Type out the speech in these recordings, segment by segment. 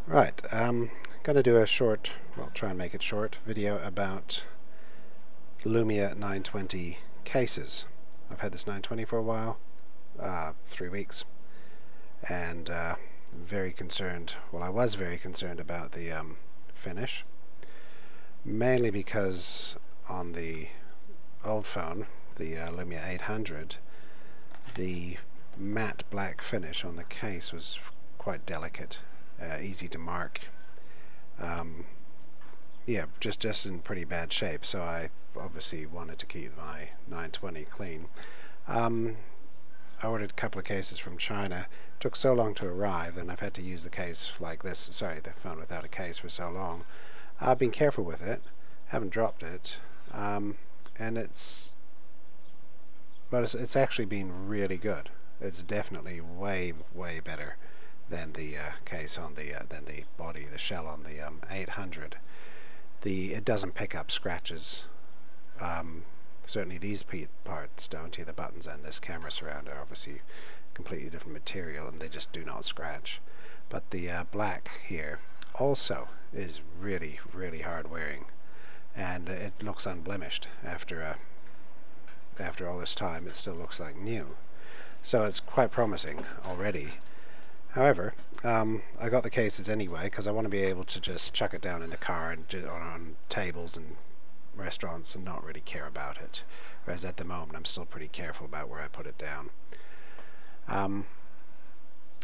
Right, going to do a short, well, try and make it short, video about Lumia 920 cases. I've had this 920 for a while, 3 weeks, and very concerned, well, I was very concerned about the finish, mainly because on the old phone, the Lumia 800, the matte black finish on the case was quite delicate, easy to mark. Yeah, just in pretty bad shape, so I obviously wanted to keep my 920 clean. I ordered a couple of cases from China. It took so long to arrive, and I've had to use the case like this, sorry, the phone without a case for so long. I've been careful with it, haven't dropped it, and it's actually been really good. It's definitely way better than the case on the than the body, the shell on the 800. It doesn't pick up scratches. Certainly these parts don't. The buttons and this camera surround are obviously completely different material, and they just do not scratch. But the black here also is really hard wearing, and it looks unblemished after all this time. It still looks like new, so it's quite promising already. However, I got the cases anyway because I want to be able to just chuck it down in the car and on tables and restaurants and not really care about it. Whereas at the moment I'm still pretty careful about where I put it down.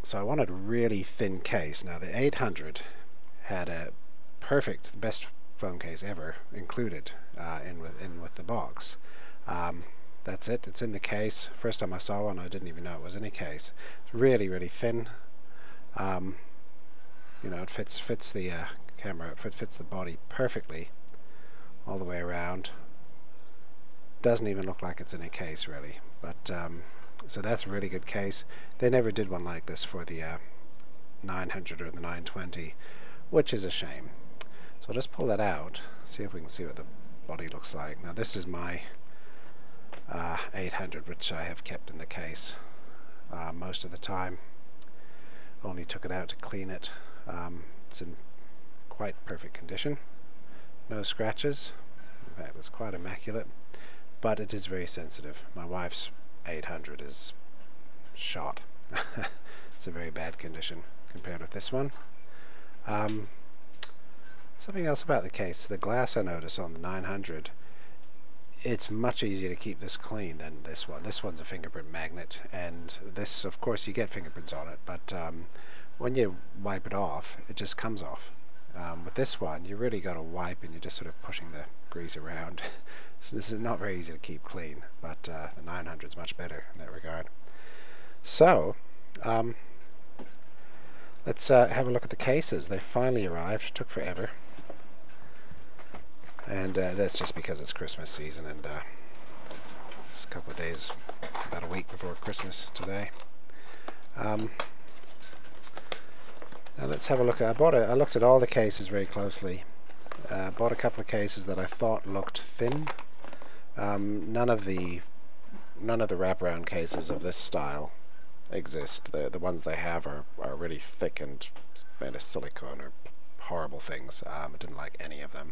So I wanted a really thin case. Now the 800 had a perfect, best phone case ever included in with the box. That's it. It's in the case. First time I saw one, I didn't even know it was in a case. It's really thin. You know, it fits the camera. It fits the body perfectly all the way around. Doesn't even look like it's in a case really. But so that's a really good case. They never did one like this for the 900 or the 920, which is a shame. So I'll just pull that out. See if we can see what the body looks like. Now this is my 800, which I have kept in the case most of the time. Only took it out to clean it. It's in quite perfect condition. No scratches. In fact, it's quite immaculate. But it is very sensitive. My wife's 800 is shot. It's a very bad condition compared with this one. Something else about the case. The glass, I notice on the 900, it's much easier to keep this clean than this one. This one's a fingerprint magnet, and this, of course, you get fingerprints on it, but when you wipe it off, it just comes off. With this one, you really got to wipe, and you're just sort of pushing the grease around. So this is not very easy to keep clean, but the 900 is much better in that regard. So let's have a look at the cases. They finally arrived. It took forever. And that's just because it's Christmas season, and it's a couple of days, about a week before Christmas today. Now let's have a look. I looked at all the cases very closely. Bought a couple of cases that I thought looked thin. None of the wraparound cases of this style exist. The ones they have are really thick and made of silicone or horrible things. I didn't like any of them,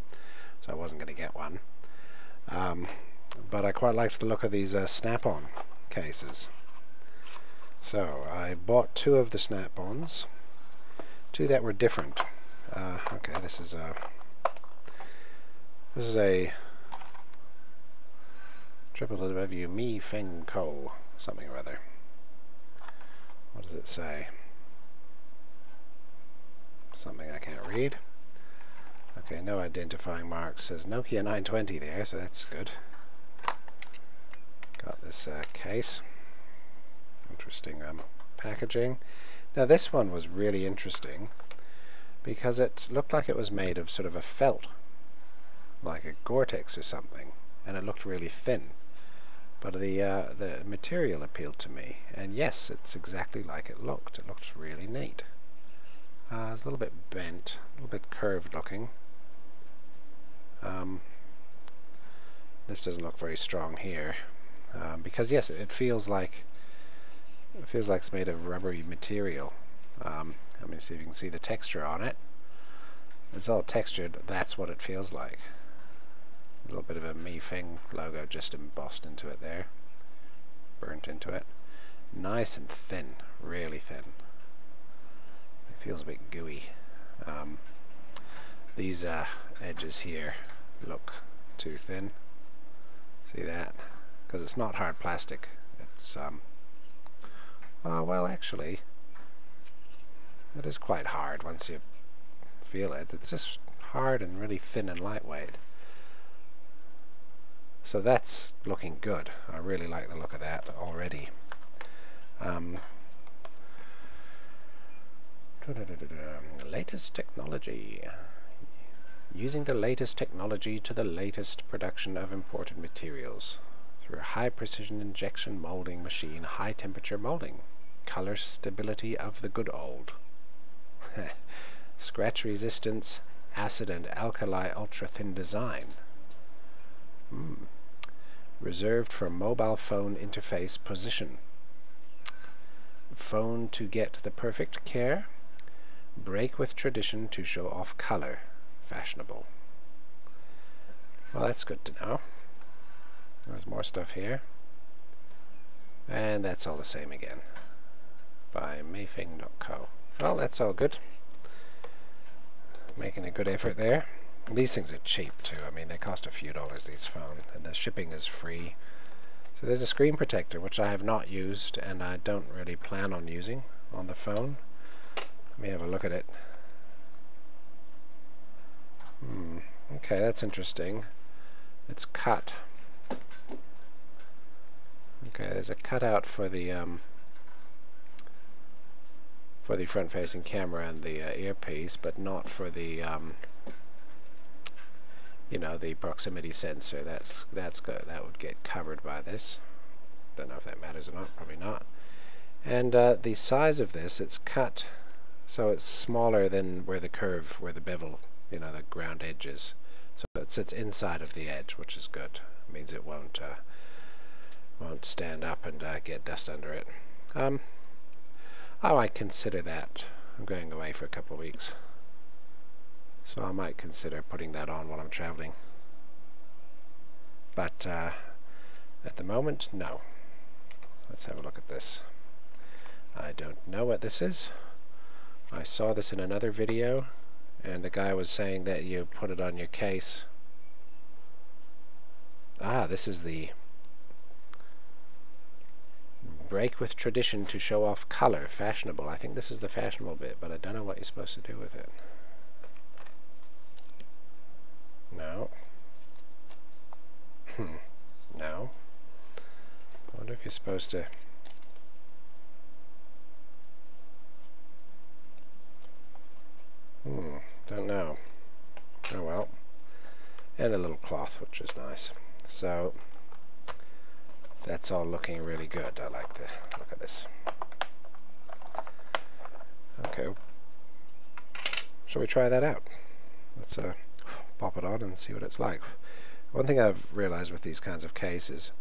so I wasn't going to get one. But I quite liked the look of these snap-on cases. So I bought 2 of the snap-ons, 2 that were different. Okay, this is a www Mi Feng Co. something or other. What does it say? Something I can't read. Okay, no identifying marks. Says Nokia 920 there, so that's good. Got this case. Interesting packaging. Now this one was really interesting because it looked like it was made of sort of a felt, like a Gore-Tex or something, and it looked really thin. But the material appealed to me, and yes, it's exactly like it looked. It looked really neat. It's a little bit bent, a little bit curved looking. This doesn't look very strong here, because yes, it feels like it's made of rubbery material. Let me see if you can see the texture on it. It's all textured. That's what it feels like. A little bit of a Mifeng logo just embossed into it there. Burnt into it. Nice and thin. Really thin. It feels a bit gooey. These edges here look too thin. See that? Because it's not hard plastic. It's well, actually, it is quite hard once you feel it. It's just hard and really thin and lightweight. So that's looking good. I really like the look of that already. Latest technology. Using the latest technology to the latest production of imported materials through a high precision injection molding machine, high temperature molding, color stability of the good old, scratch resistance, acid and alkali ultra thin design, reserved for mobile phone interface position, phone to get the perfect care, break with tradition to show off color. Fashionable. Well, that's good to know. There's more stuff here. And that's all the same again. By Mifeng.co. Well, that's all good. Making a good effort there. These things are cheap too. I mean, they cost a few dollars, these phones. And the shipping is free. So there's a screen protector, which I have not used, and I don't really plan on using on the phone. Let me have a look at it. Okay, that's interesting. It's cut. Okay, there's a cutout for the front-facing camera and the earpiece, but not for the you know, the proximity sensor. That's good. That would get covered by this. Don't know if that matters or not. Probably not. And the size of this, it's cut so it's smaller than where the curve, where the bevel, you know, the ground edge is. So it sits inside of the edge, which is good. It means it won't stand up and get dust under it. I might consider that. I'm going away for a couple of weeks, so I might consider putting that on while I'm traveling. But at the moment, no. Let's have a look at this. I don't know what this is. I saw this in another video, and the guy was saying that you put it on your case. This is the break with tradition to show off color. Fashionable. I think this is the fashionable bit, but I don't know what you're supposed to do with it. No. No. I wonder if you're supposed to... Don't know. Oh well. And a little cloth, which is nice. So that's all looking really good. I like the look at this. Okay. Shall we try that out? Let's pop it on and see what it's like. One thing I've realized with these kinds of cases,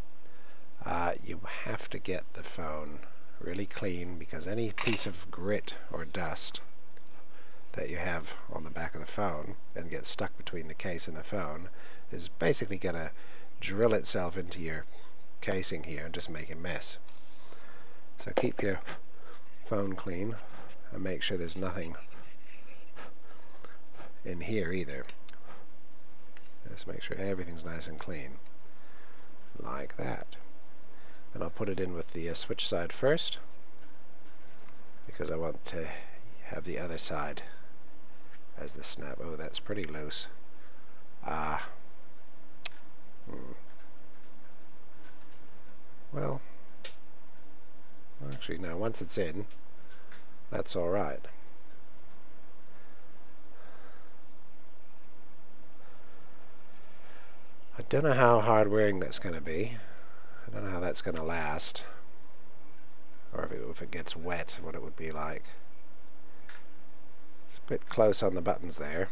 you have to get the phone really clean, because any piece of grit or dust that you have on the back of the phone and gets stuck between the case and the phone is basically going to drill itself into your casing here and just make a mess. So keep your phone clean and make sure there's nothing in here either. Just make sure everything's nice and clean, like that. Then I'll put it in with the switch side first, because I want to have the other side as the snap. Oh, that's pretty loose. Well, actually no, once it's in, that's alright. I don't know how hard wearing that's going to be. I don't know how that's going to last, or if it gets wet, what it would be like. It's a bit close on the buttons there.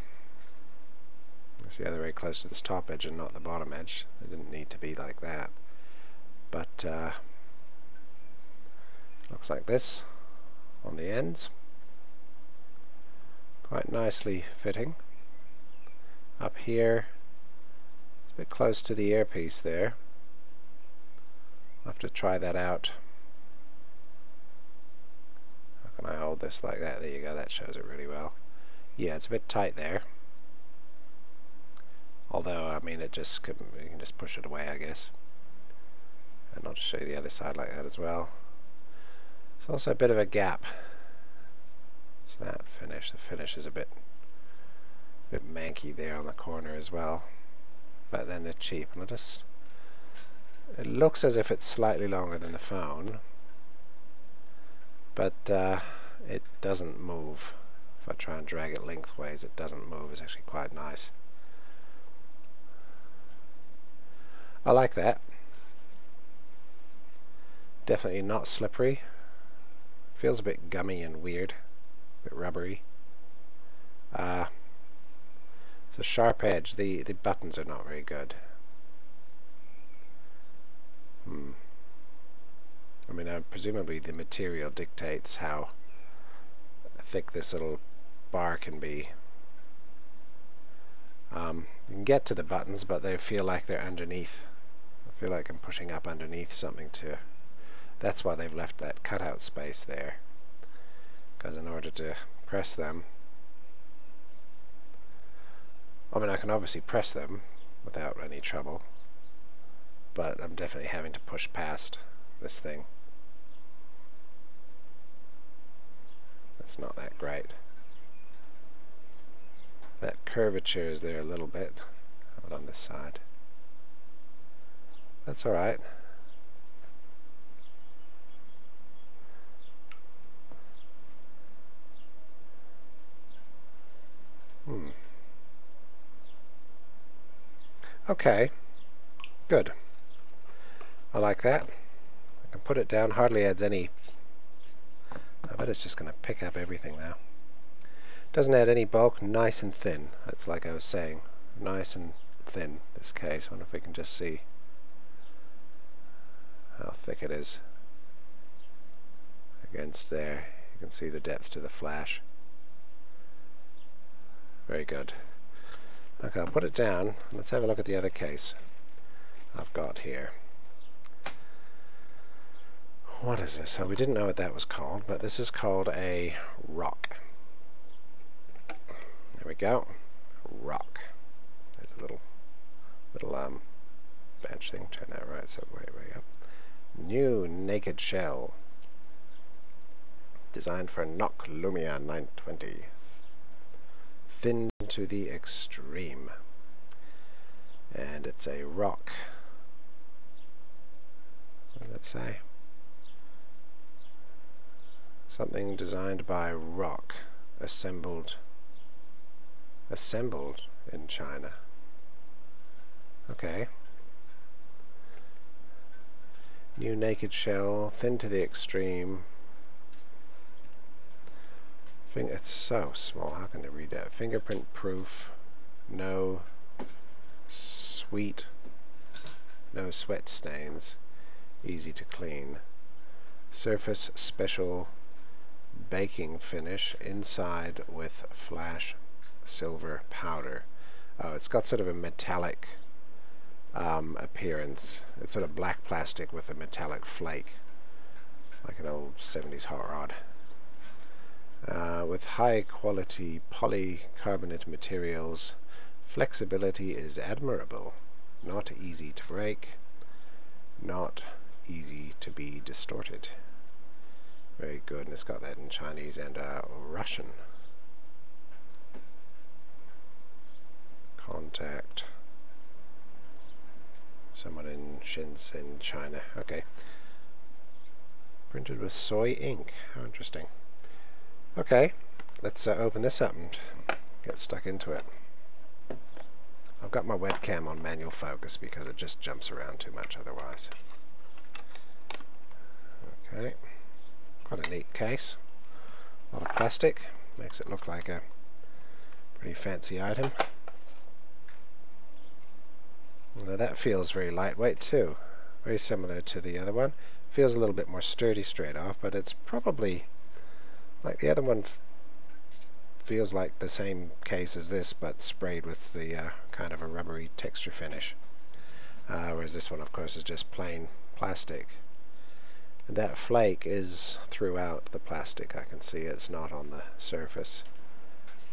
See how they're very close to this top edge and not the bottom edge. They didn't need to be like that. But looks like this on the ends. quite nicely fitting. Up here, it's a bit close to the earpiece there. I'll have to try that out. How can I hold this like that? There you go, that shows it really well. Yeah, it's a bit tight there. Although, I mean, you can just push it away, I guess. And I'll just show you the other side like that as well. There's also a bit of a gap. It's that finish. The finish is a bit manky there on the corner as well. But then they're cheap. And it looks as if it's slightly longer than the phone, but it doesn't move. If I try and drag it lengthways, it doesn't move. It's actually quite nice. I like that. Definitely not slippery. Feels a bit gummy and weird. A bit rubbery. It's a sharp edge. The buttons are not very good. I mean, presumably the material dictates how thick this little bar can be. You can get to the buttons, but they feel like they're underneath. I feel like I'm pushing up underneath something to... That's why they've left that cutout space there. Because in order to press them... I mean, I can obviously press them without any trouble, but I'm definitely having to push past this thing. That's not that great. That curvature is there a little bit. How about on this side? That's alright. Okay, good. I like that. I can put it down, hardly adds any... I bet it's just going to pick up everything now. Doesn't add any bulk, nice and thin. That's like I was saying, nice and thin, this case. I wonder if we can just see how thick it is against there. You can see the depth to the flash. Very good. Okay, I'll put it down. Let's have a look at the other case I've got here. What is this? So we didn't know what that was called, but this is called a Rock. There we go. Rock. There's a little badge thing. Turn that right, so way up. New naked shell. Designed for NOC Lumia 920. Thin to the extreme. And it's a Rock. What does that say? Something designed by Rock. Assembled in China. Okay. New naked shell, thin to the extreme. It's so small. How can I read that? Fingerprint proof. No sweat stains. Easy to clean. Surface special baking finish inside with flash silver powder. Oh, it's got sort of a metallic appearance. It's sort of black plastic with a metallic flake, like an old 70s hot rod. With high quality polycarbonate materials, flexibility is admirable. Not easy to break, not easy to be distorted. Very good, and it's got that in Chinese and Russian. Contact someone in Shenzhen, China. Okay. Printed with soy ink. How interesting. Okay, let's open this up and get stuck into it. I've got my webcam on manual focus because it just jumps around too much otherwise. Okay, quite a neat case. A lot of plastic, makes it look like a pretty fancy item. Now that feels very lightweight too, very similar to the other one. Feels a little bit more sturdy straight off, but it's probably, like the other one feels like the same case as this, but sprayed with the kind of a rubbery texture finish. Whereas this one, of course, is just plain plastic. And that flake is throughout the plastic. I can see it's not on the surface,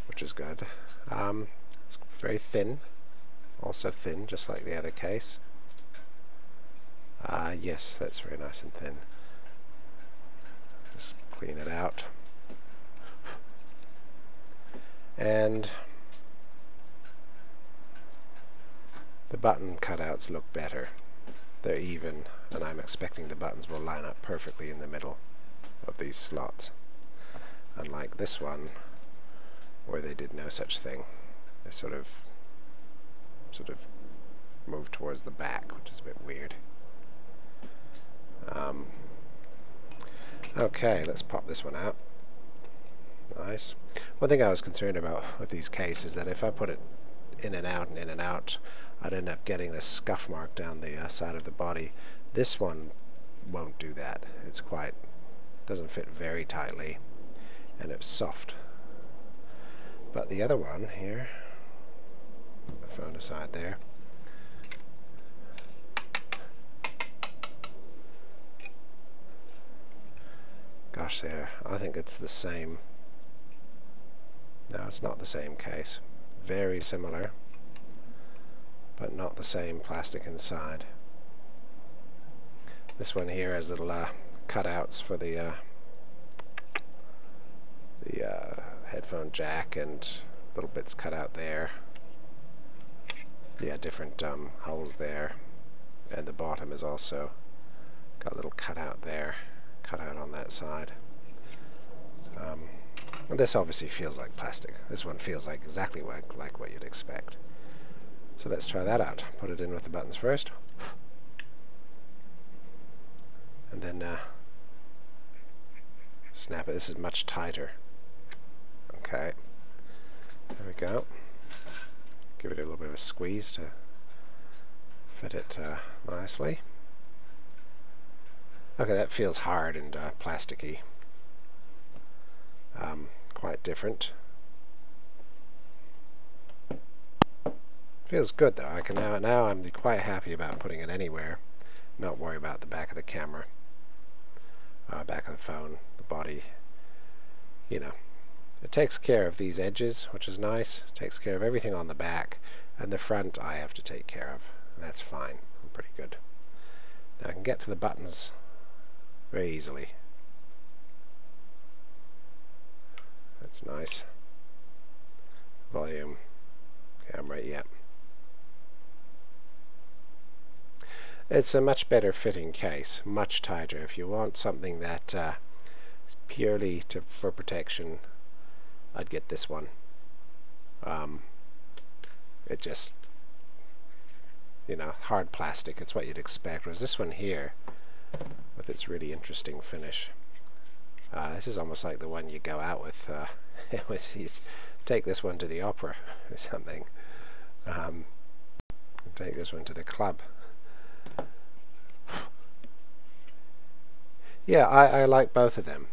which is good. It's very thin, also thin, just like the other case. Yes, that's very nice and thin. Just clean it out. And the button cutouts look better. They're even, and I'm expecting the buttons will line up perfectly in the middle of these slots. Unlike this one, where they did no such thing. They sort of move towards the back, which is a bit weird. Okay, let's pop this one out. Nice. One thing I was concerned about with these cases is that if I put it in and out and in and out, I'd end up getting this scuff mark down the side of the body. This one won't do that. It's quite, doesn't fit very tightly, and it's soft. But the other one here, put the phone aside there. Gosh, there, I think it's the same. No, it's not the same case. Very similar, but not the same plastic inside. This one here has little cutouts for the headphone jack, and little bits cut out there. Yeah, different holes there, and the bottom is also got a little cutout there, cutout on that side. And this obviously feels like plastic. This one feels like exactly like what you'd expect. So let's try that out. Put it in with the buttons first, and then snap it. This is much tighter. Okay, there we go. Give it a little bit of a squeeze to fit it nicely. Okay, that feels hard and plasticky. Quite different. Feels good though. I can now I'm quite happy about putting it anywhere. Not worry about the back of the camera, back of the phone, the body. You know, it takes care of these edges, which is nice. It takes care of everything on the back, and the front I have to take care of. And that's fine. I'm pretty good. Now I can get to the buttons very easily. That's nice. Volume, camera, yep. It's a much better fitting case, much tighter. If you want something that is purely for protection, I'd get this one. It just, you know, hard plastic, it's what you'd expect. Whereas this one here, with its really interesting finish, this is almost like the one you go out with. You take this one to the opera or something. Take this one to the club. Yeah, I like both of them.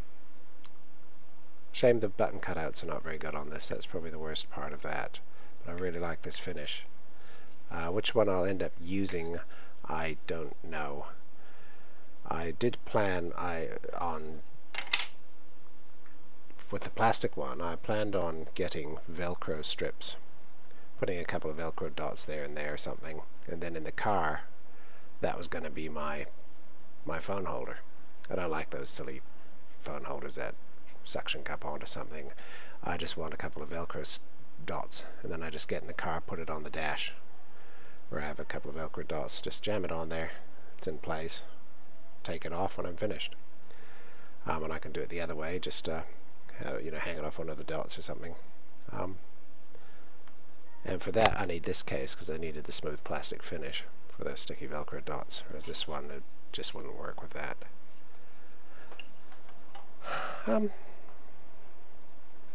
Shame the button cutouts are not very good on this. That's probably the worst part of that. But I really like this finish. Which one I'll end up using, I don't know. I did plan on, with the plastic one, I planned on getting Velcro strips, putting a couple of Velcro dots there and there or something, and then in the car, that was going to be my phone holder. I don't like those silly phone holders that suction cup onto something. I just want a couple of Velcro dots, and then I just get in the car, put it on the dash, where I have a couple of Velcro dots, just jam it on there, it's in place, take it off when I'm finished. And I can do it the other way, just you know, hang it off one of the dots or something. And for that I need this case, because I needed the smooth plastic finish for those sticky Velcro dots, whereas this one, it just wouldn't work with that.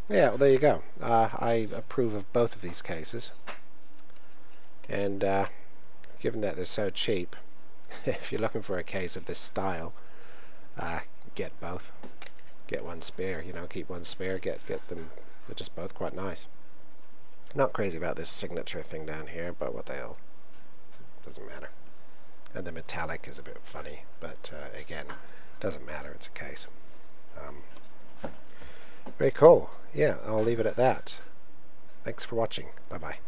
Yeah, well, there you go. I approve of both of these cases, and given that they're so cheap, if you're looking for a case of this style, get both. Get one spare, you know, keep one spare, get them They're just both quite nice. Not crazy about this signature thing down here, but what the hell, doesn't matter. And the metallic is a bit funny, but again, doesn't matter, it's a case. Very cool. Yeah, I'll leave it at that. Thanks for watching. Bye-bye.